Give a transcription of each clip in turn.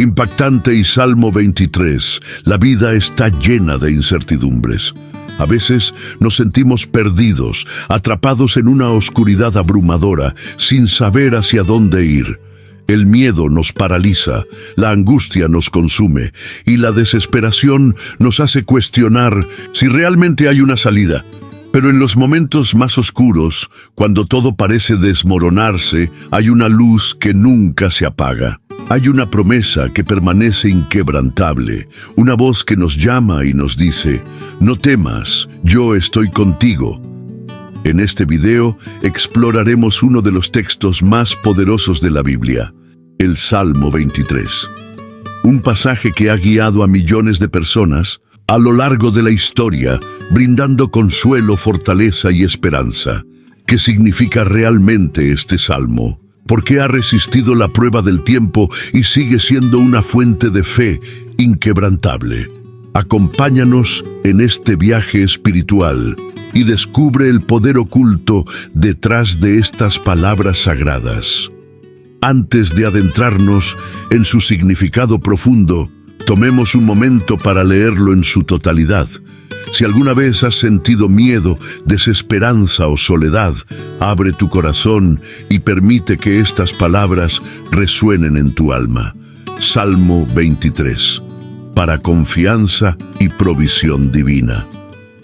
Impactante y Salmo 23. La vida está llena de incertidumbres. A veces nos sentimos perdidos, atrapados en una oscuridad abrumadora, sin saber hacia dónde ir. El miedo nos paraliza, la angustia nos consume y la desesperación nos hace cuestionar si realmente hay una salida. Pero en los momentos más oscuros, cuando todo parece desmoronarse, hay una luz que nunca se apaga. Hay una promesa que permanece inquebrantable, una voz que nos llama y nos dice: no temas, yo estoy contigo. En este video exploraremos uno de los textos más poderosos de la Biblia, el Salmo 23. Un pasaje que ha guiado a millones de personas a lo largo de la historia, brindando consuelo, fortaleza y esperanza. ¿Qué significa realmente este salmo? ¿Por qué ha resistido la prueba del tiempo y sigue siendo una fuente de fe inquebrantable? Acompáñanos en este viaje espiritual y descubre el poder oculto detrás de estas palabras sagradas. Antes de adentrarnos en su significado profundo, tomemos un momento para leerlo en su totalidad. Si alguna vez has sentido miedo, desesperanza o soledad, abre tu corazón y permite que estas palabras resuenen en tu alma. Salmo 23. Para confianza y provisión divina.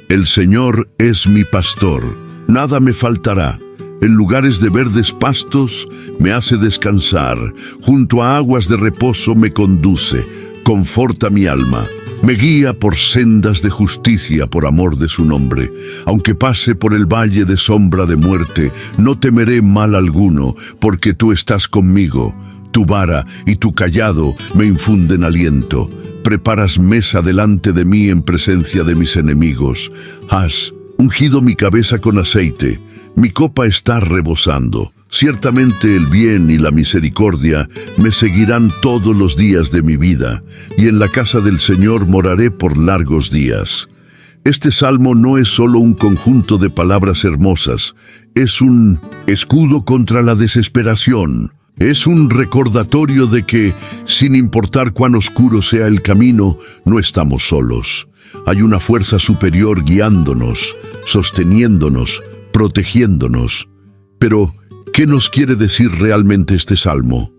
El Señor es mi pastor, nada me faltará. En lugares de verdes pastos me hace descansar, junto a aguas de reposo me conduce, conforta mi alma. Me guía por sendas de justicia por amor de su nombre. Aunque pase por el valle de sombra de muerte, no temeré mal alguno, porque tú estás conmigo. Tu vara y tu cayado me infunden aliento. Preparas mesa delante de mí en presencia de mis enemigos. Has ungido mi cabeza con aceite. Mi copa está rebosando. Ciertamente el bien y la misericordia me seguirán todos los días de mi vida, y en la casa del Señor moraré por largos días. Este salmo no es solo un conjunto de palabras hermosas, es un escudo contra la desesperación. Es un recordatorio de que, sin importar cuán oscuro sea el camino, no estamos solos. Hay una fuerza superior guiándonos, sosteniéndonos, protegiéndonos. Pero, ¿qué nos quiere decir realmente este salmo?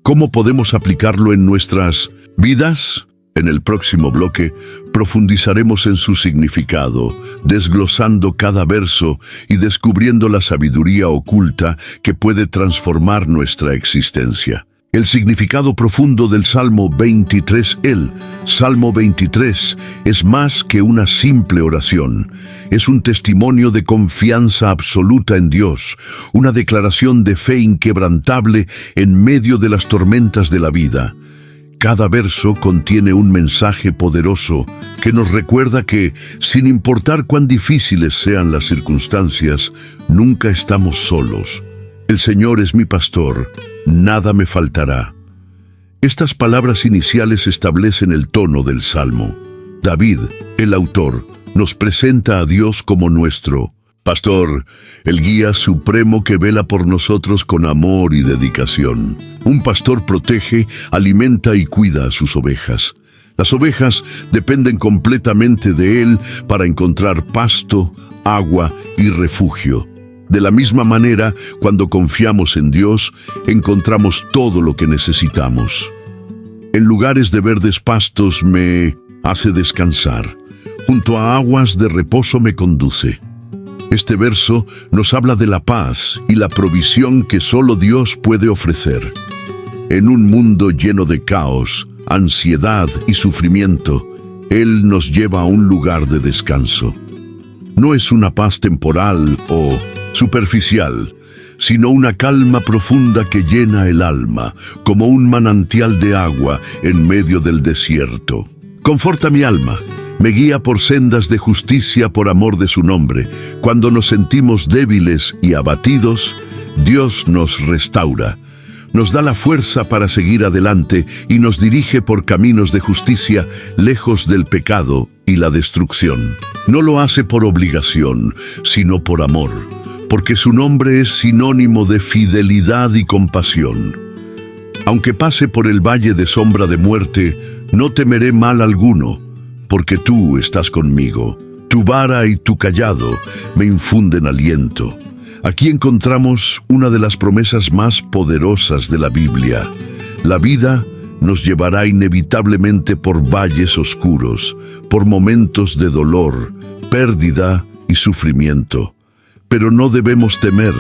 ¿Cómo podemos aplicarlo en nuestras vidas? En el próximo bloque profundizaremos en su significado, desglosando cada verso y descubriendo la sabiduría oculta que puede transformar nuestra existencia. El significado profundo del Salmo 23. El Salmo 23 es más que una simple oración. Es un testimonio de confianza absoluta en Dios, una declaración de fe inquebrantable en medio de las tormentas de la vida. Cada verso contiene un mensaje poderoso que nos recuerda que, sin importar cuán difíciles sean las circunstancias, nunca estamos solos. El Señor es mi pastor, nada me faltará. Estas palabras iniciales establecen el tono del Salmo. David, el autor, nos presenta a Dios como nuestro pastor, el guía supremo que vela por nosotros con amor y dedicación. Un pastor protege, alimenta y cuida a sus ovejas. Las ovejas dependen completamente de él para encontrar pasto, agua y refugio. De la misma manera, cuando confiamos en Dios, encontramos todo lo que necesitamos. En lugares de verdes pastos me hace descansar. Junto a aguas de reposo me conduce. Este verso nos habla de la paz y la provisión que solo Dios puede ofrecer. En un mundo lleno de caos, ansiedad y sufrimiento, Él nos lleva a un lugar de descanso. No es una paz temporal o superficial, sino una calma profunda que llena el alma, como un manantial de agua en medio del desierto. Conforta mi alma, me guía por sendas de justicia por amor de su nombre. Cuando nos sentimos débiles y abatidos, Dios nos restaura. Nos da la fuerza para seguir adelante y nos dirige por caminos de justicia, lejos del pecado y la destrucción. No lo hace por obligación, sino por amor, porque su nombre es sinónimo de fidelidad y compasión. Aunque pase por el valle de sombra de muerte, no temeré mal alguno, porque tú estás conmigo. Tu vara y tu cayado me infunden aliento. Aquí encontramos una de las promesas más poderosas de la Biblia. La vida nos llevará inevitablemente por valles oscuros, por momentos de dolor, pérdida y sufrimiento. Pero no debemos temer,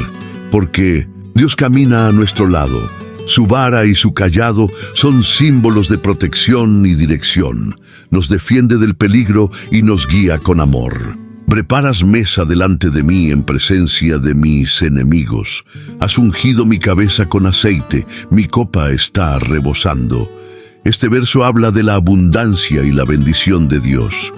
porque Dios camina a nuestro lado. Su vara y su cayado son símbolos de protección y dirección. Nos defiende del peligro y nos guía con amor. Preparas mesa delante de mí en presencia de mis enemigos. Has ungido mi cabeza con aceite, mi copa está rebosando. Este verso habla de la abundancia y la bendición de Dios.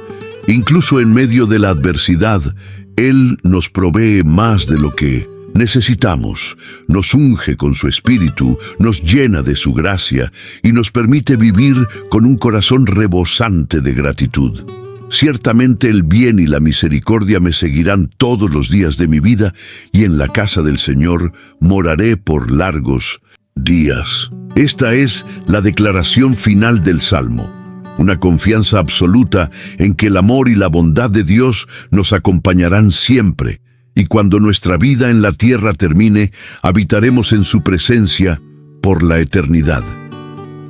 Incluso en medio de la adversidad, Él nos provee más de lo que necesitamos, nos unge con su espíritu, nos llena de su gracia y nos permite vivir con un corazón rebosante de gratitud. Ciertamente el bien y la misericordia me seguirán todos los días de mi vida y en la casa del Señor moraré por largos días. Esta es la declaración final del Salmo. Una confianza absoluta en que el amor y la bondad de Dios nos acompañarán siempre. Y cuando nuestra vida en la tierra termine, habitaremos en su presencia por la eternidad.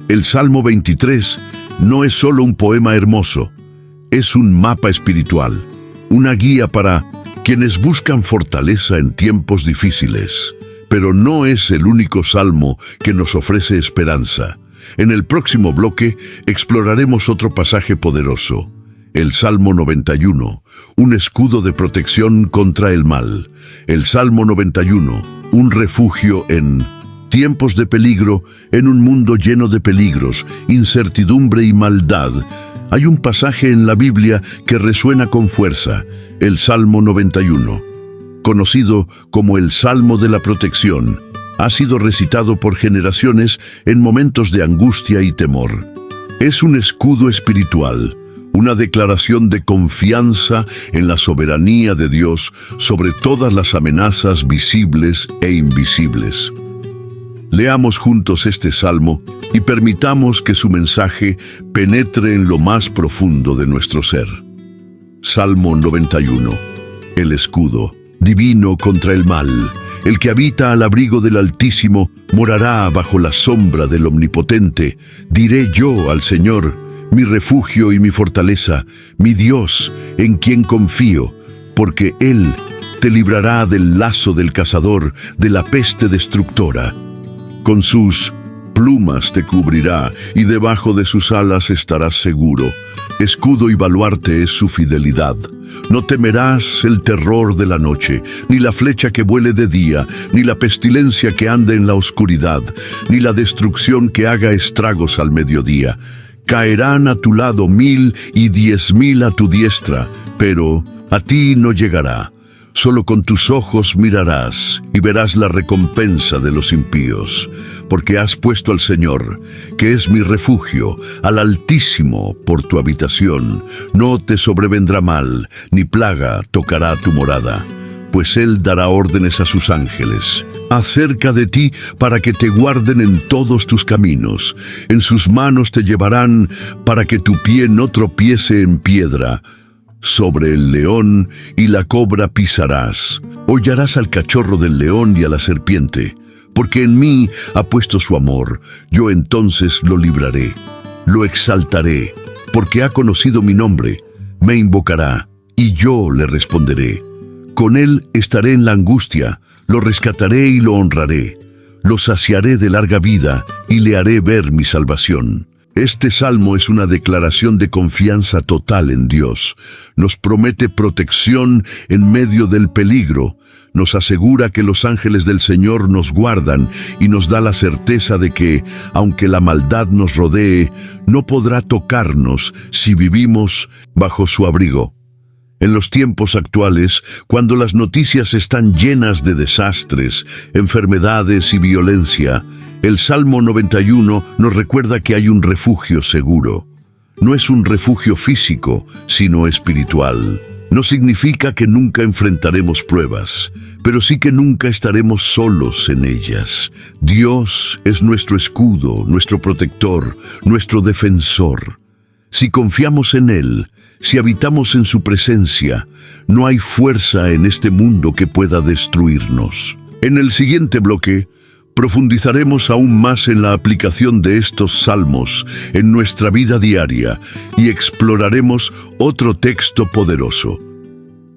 El Salmo 23 no es solo un poema hermoso, es un mapa espiritual, una guía para quienes buscan fortaleza en tiempos difíciles. Pero no es el único salmo que nos ofrece esperanza. En el próximo bloque exploraremos otro pasaje poderoso. El Salmo 91, un escudo de protección contra el mal. El Salmo 91, un refugio en tiempos de peligro, en un mundo lleno de peligros, incertidumbre y maldad. Hay un pasaje en la Biblia que resuena con fuerza, el Salmo 91. Conocido como el Salmo de la Protección, ha sido recitado por generaciones en momentos de angustia y temor. Es un escudo espiritual, una declaración de confianza en la soberanía de Dios sobre todas las amenazas visibles e invisibles. Leamos juntos este salmo y permitamos que su mensaje penetre en lo más profundo de nuestro ser. Salmo 91. El escudo, divino contra el mal. El que habita al abrigo del Altísimo morará bajo la sombra del Omnipotente. Diré yo al Señor, mi refugio y mi fortaleza, mi Dios, en quien confío, porque Él te librará del lazo del cazador, de la peste destructora. Con sus plumas te cubrirá, y debajo de sus alas estarás seguro. Escudo y baluarte es su fidelidad. No temerás el terror de la noche, ni la flecha que vuele de día, ni la pestilencia que ande en la oscuridad, ni la destrucción que haga estragos al mediodía. Caerán a tu lado 1000 y 10,000 a tu diestra, pero a ti no llegará. Solo con tus ojos mirarás y verás la recompensa de los impíos, porque has puesto al Señor, que es mi refugio, al Altísimo por tu habitación. No te sobrevendrá mal, ni plaga tocará tu morada, pues Él dará órdenes a sus ángeles acerca de ti para que te guarden en todos tus caminos. En sus manos te llevarán para que tu pie no tropiece en piedra. Sobre el león y la cobra pisarás. Hollarás al cachorro del león y a la serpiente. Porque en mí ha puesto su amor, yo entonces lo libraré. Lo exaltaré, porque ha conocido mi nombre. Me invocará, y yo le responderé. Con él estaré en la angustia, lo rescataré y lo honraré. Lo saciaré de larga vida y le haré ver mi salvación. Este salmo es una declaración de confianza total en Dios. Nos promete protección en medio del peligro. Nos asegura que los ángeles del Señor nos guardan y nos da la certeza de que, aunque la maldad nos rodee, no podrá tocarnos si vivimos bajo su abrigo. En los tiempos actuales, cuando las noticias están llenas de desastres, enfermedades y violencia, el Salmo 91 nos recuerda que hay un refugio seguro. No es un refugio físico, sino espiritual. No significa que nunca enfrentaremos pruebas, pero sí que nunca estaremos solos en ellas. Dios es nuestro escudo, nuestro protector, nuestro defensor. Si confiamos en Él, si habitamos en su presencia, no hay fuerza en este mundo que pueda destruirnos. En el siguiente bloque, profundizaremos aún más en la aplicación de estos salmos en nuestra vida diaria y exploraremos otro texto poderoso.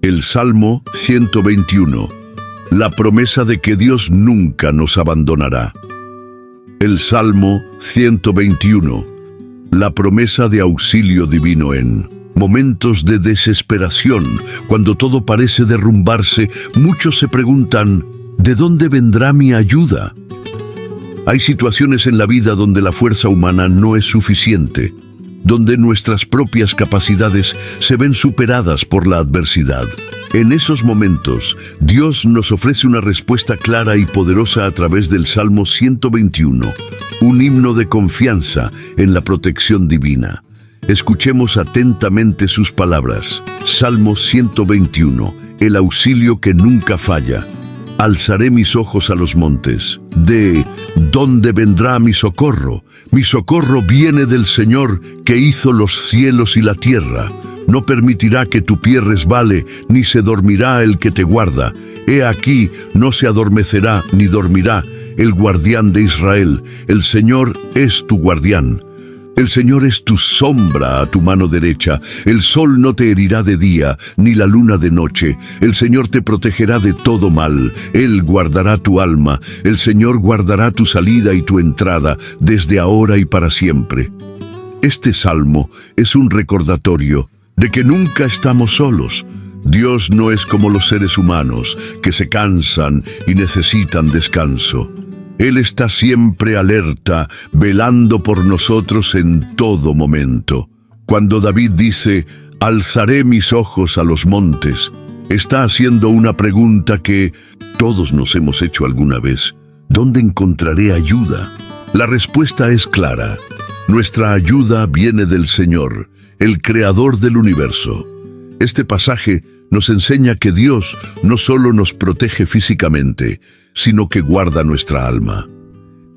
El Salmo 121, la promesa de que Dios nunca nos abandonará. El Salmo 121, la promesa de auxilio divino en momentos de desesperación. Cuando todo parece derrumbarse, muchos se preguntan, ¿de dónde vendrá mi ayuda? Hay situaciones en la vida donde la fuerza humana no es suficiente, donde nuestras propias capacidades se ven superadas por la adversidad. En esos momentos, Dios nos ofrece una respuesta clara y poderosa a través del Salmo 121, un himno de confianza en la protección divina. Escuchemos atentamente sus palabras. Salmo 121, el auxilio que nunca falla. Alzaré mis ojos a los montes. ¿De dónde vendrá mi socorro? Mi socorro viene del Señor que hizo los cielos y la tierra. No permitirá que tu pie resbale, ni se dormirá el que te guarda. He aquí, no se adormecerá ni dormirá el guardián de Israel. El Señor es tu guardián. El Señor es tu sombra a tu mano derecha. El sol no te herirá de día, ni la luna de noche. El Señor te protegerá de todo mal. Él guardará tu alma. El Señor guardará tu salida y tu entrada, desde ahora y para siempre. Este salmo es un recordatorio de que nunca estamos solos. Dios no es como los seres humanos, que se cansan y necesitan descanso. Él está siempre alerta, velando por nosotros en todo momento. Cuando David dice, alzaré mis ojos a los montes, está haciendo una pregunta que todos nos hemos hecho alguna vez. ¿Dónde encontraré ayuda? La respuesta es clara. Nuestra ayuda viene del Señor, el Creador del universo. Este pasaje nos enseña que Dios no solo nos protege físicamente, sino que guarda nuestra alma.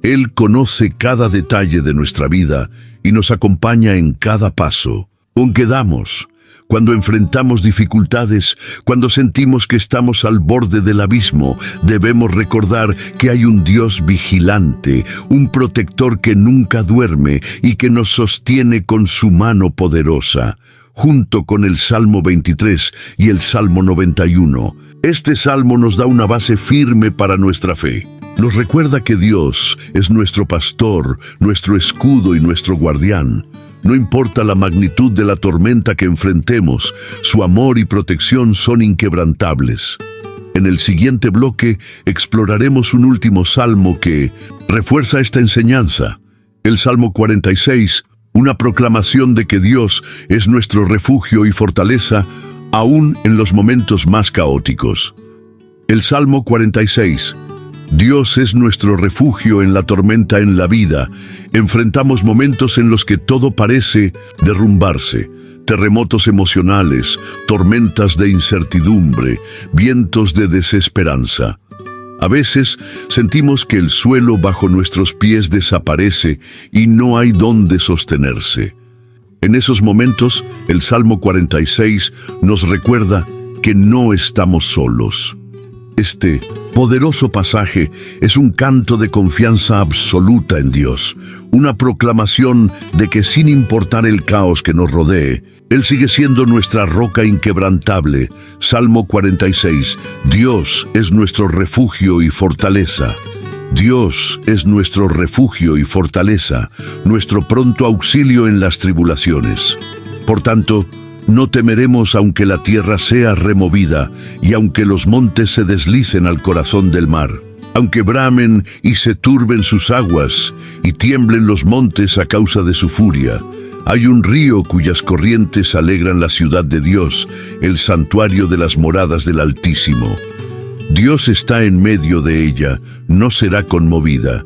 Él conoce cada detalle de nuestra vida y nos acompaña en cada paso. Aunque damos, cuando enfrentamos dificultades, cuando sentimos que estamos al borde del abismo, debemos recordar que hay un Dios vigilante, un protector que nunca duerme y que nos sostiene con su mano poderosa. Junto con el Salmo 23 y el Salmo 91, este salmo nos da una base firme para nuestra fe. Nos recuerda que Dios es nuestro pastor, nuestro escudo y nuestro guardián. No importa la magnitud de la tormenta que enfrentemos, su amor y protección son inquebrantables. En el siguiente bloque exploraremos un último salmo que refuerza esta enseñanza. El Salmo 46, una proclamación de que Dios es nuestro refugio y fortaleza, aún en los momentos más caóticos. El Salmo 46. Dios es nuestro refugio en la tormenta en la vida. Enfrentamos momentos en los que todo parece derrumbarse. Terremotos emocionales, tormentas de incertidumbre, vientos de desesperanza. A veces sentimos que el suelo bajo nuestros pies desaparece y no hay dónde sostenerse. En esos momentos, el Salmo 46 nos recuerda que no estamos solos. Este poderoso pasaje es un canto de confianza absoluta en Dios, una proclamación de que sin importar el caos que nos rodee, Él sigue siendo nuestra roca inquebrantable. Salmo 46, Dios es nuestro refugio y fortaleza. Dios es nuestro refugio y fortaleza, nuestro pronto auxilio en las tribulaciones. Por tanto, no temeremos aunque la tierra sea removida y aunque los montes se deslicen al corazón del mar, aunque bramen y se turben sus aguas y tiemblen los montes a causa de su furia. Hay un río cuyas corrientes alegran la ciudad de Dios, el santuario de las moradas del Altísimo. Dios está en medio de ella, no será conmovida.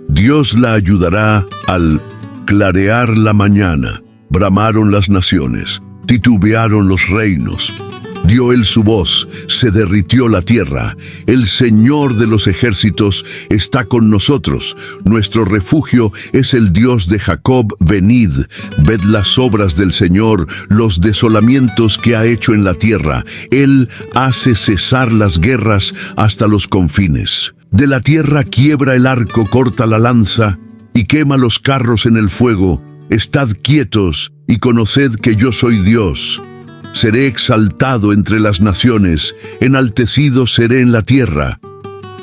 Dios la ayudará al clarear la mañana. Bramaron las naciones, titubearon los reinos. Dio él su voz, se derritió la tierra. El Señor de los ejércitos está con nosotros. Nuestro refugio es el Dios de Jacob. Venid, ved las obras del Señor, los desolamientos que ha hecho en la tierra. Él hace cesar las guerras hasta los confines. De la tierra quiebra el arco, corta la lanza y quema los carros en el fuego. Estad quietos y conoced que yo soy Dios. Seré exaltado entre las naciones, enaltecido seré en la tierra.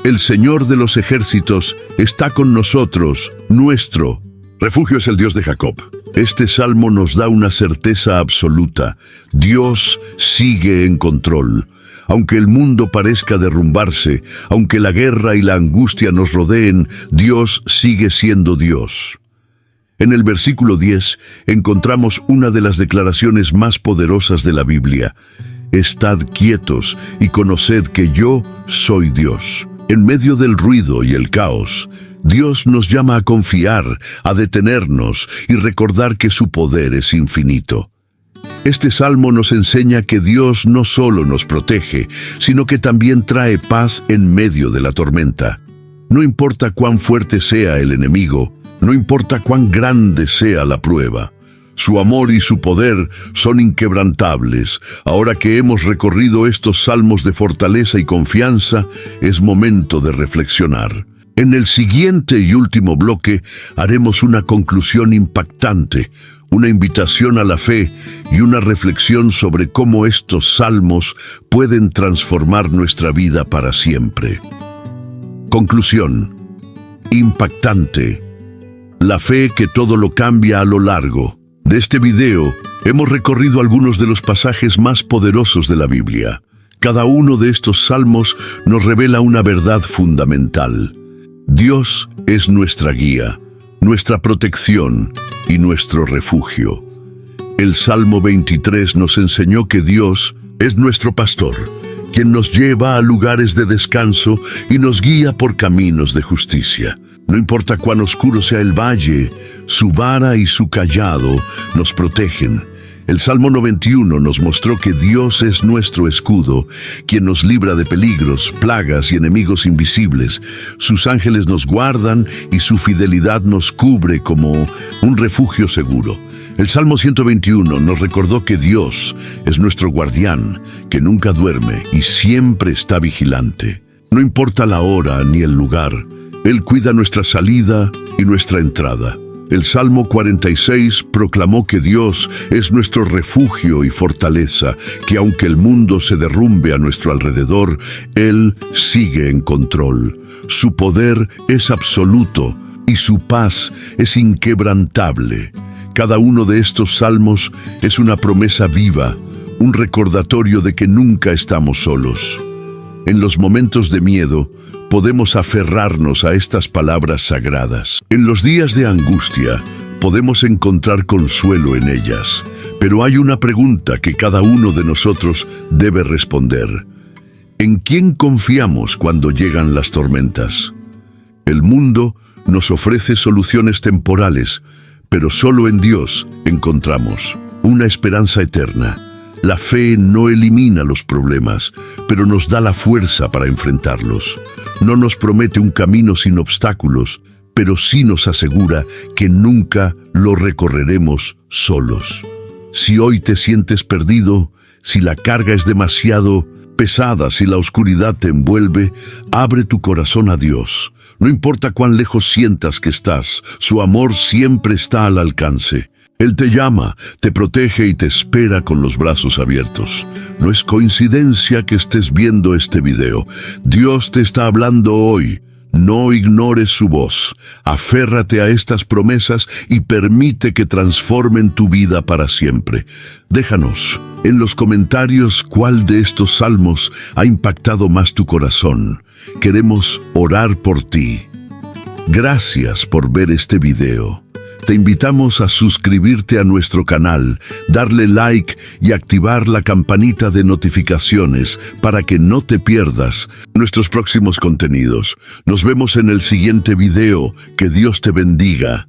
El Señor de los ejércitos está con nosotros, nuestro refugio es el Dios de Jacob. Este salmo nos da una certeza absoluta. Dios sigue en control. Aunque el mundo parezca derrumbarse, aunque la guerra y la angustia nos rodeen, Dios sigue siendo Dios. En el versículo 10 encontramos una de las declaraciones más poderosas de la Biblia. Estad quietos y conoced que yo soy Dios. En medio del ruido y el caos, Dios nos llama a confiar, a detenernos y recordar que su poder es infinito. Este salmo nos enseña que Dios no solo nos protege, sino que también trae paz en medio de la tormenta. No importa cuán fuerte sea el enemigo, no importa cuán grande sea la prueba, su amor y su poder son inquebrantables. Ahora que hemos recorrido estos salmos de fortaleza y confianza, es momento de reflexionar. En el siguiente y último bloque haremos una conclusión impactante, una invitación a la fe y una reflexión sobre cómo estos salmos pueden transformar nuestra vida para siempre. Conclusión. Impactante. La fe que todo lo cambia. A lo largo de este video, hemos recorrido algunos de los pasajes más poderosos de la Biblia. Cada uno de estos salmos nos revela una verdad fundamental. Dios es nuestra guía, nuestra protección y nuestro refugio. El Salmo 23 nos enseñó que Dios es nuestro pastor, quien nos lleva a lugares de descanso y nos guía por caminos de justicia. No importa cuán oscuro sea el valle, su vara y su cayado nos protegen. El Salmo 91 nos mostró que Dios es nuestro escudo, quien nos libra de peligros, plagas y enemigos invisibles. Sus ángeles nos guardan y su fidelidad nos cubre como un refugio seguro. El Salmo 121 nos recordó que Dios es nuestro guardián, que nunca duerme y siempre está vigilante. No importa la hora ni el lugar, Él cuida nuestra salida y nuestra entrada. El Salmo 46 proclamó que Dios es nuestro refugio y fortaleza, que aunque el mundo se derrumbe a nuestro alrededor, Él sigue en control. Su poder es absoluto y su paz es inquebrantable. Cada uno de estos salmos es una promesa viva, un recordatorio de que nunca estamos solos. En los momentos de miedo, podemos aferrarnos a estas palabras sagradas. En los días de angustia, podemos encontrar consuelo en ellas. Pero hay una pregunta que cada uno de nosotros debe responder. ¿En quién confiamos cuando llegan las tormentas? El mundo nos ofrece soluciones temporales, pero solo en Dios encontramos una esperanza eterna. La fe no elimina los problemas, pero nos da la fuerza para enfrentarlos. No nos promete un camino sin obstáculos, pero sí nos asegura que nunca lo recorreremos solos. Si hoy te sientes perdido, si la carga es demasiado pesada, si la oscuridad te envuelve, abre tu corazón a Dios. No importa cuán lejos sientas que estás, su amor siempre está al alcance. Él te llama, te protege y te espera con los brazos abiertos. No es coincidencia que estés viendo este video. Dios te está hablando hoy. No ignores su voz. Aférrate a estas promesas y permite que transformen tu vida para siempre. Déjanos en los comentarios cuál de estos salmos ha impactado más tu corazón. Queremos orar por ti. Gracias por ver este video. Te invitamos a suscribirte a nuestro canal, darle like y activar la campanita de notificaciones para que no te pierdas nuestros próximos contenidos. Nos vemos en el siguiente video. Que Dios te bendiga.